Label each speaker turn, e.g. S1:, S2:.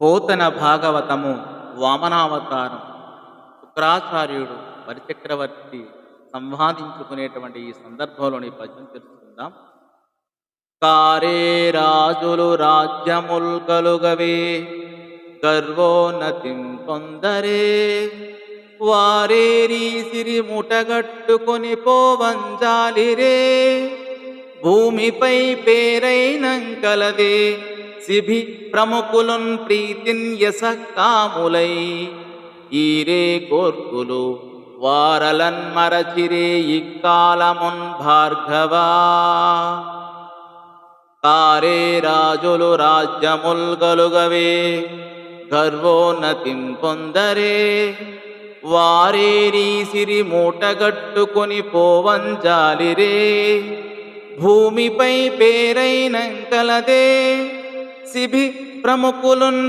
S1: పోతన భాగవతము వామనావతారం. శుక్రాచార్యుడు బలిచక్రవర్తి సంవాదించుకునేటువంటి ఈ సందర్భంలోని పద్యం తెలుసుకుందాం. కారే రాజులు రాజ్యముల్ కలుగవే, గర్వోన్నతిం పొందరే, వారేరీ సిరి ముటగట్టుకొని పోవంజాలిరే, భూమిపై పేరైనంకలదే సిభి ప్రముఖులున్ ప్రీతిన్ యసక్కాములై, ఈరే కోర్కులు వారలన్ మరచిరే ఇక్కాలమున్ భార్గవా. కారే రాజులు రాజ్యముల్ గలుగవే, గర్వోన్నతిం పొందరే, వారేరీ సిరి మూటగట్టుకొని పోవంజాలిరే, భూమిపై పేరైనంకలదే సిభి ప్రముఖులున్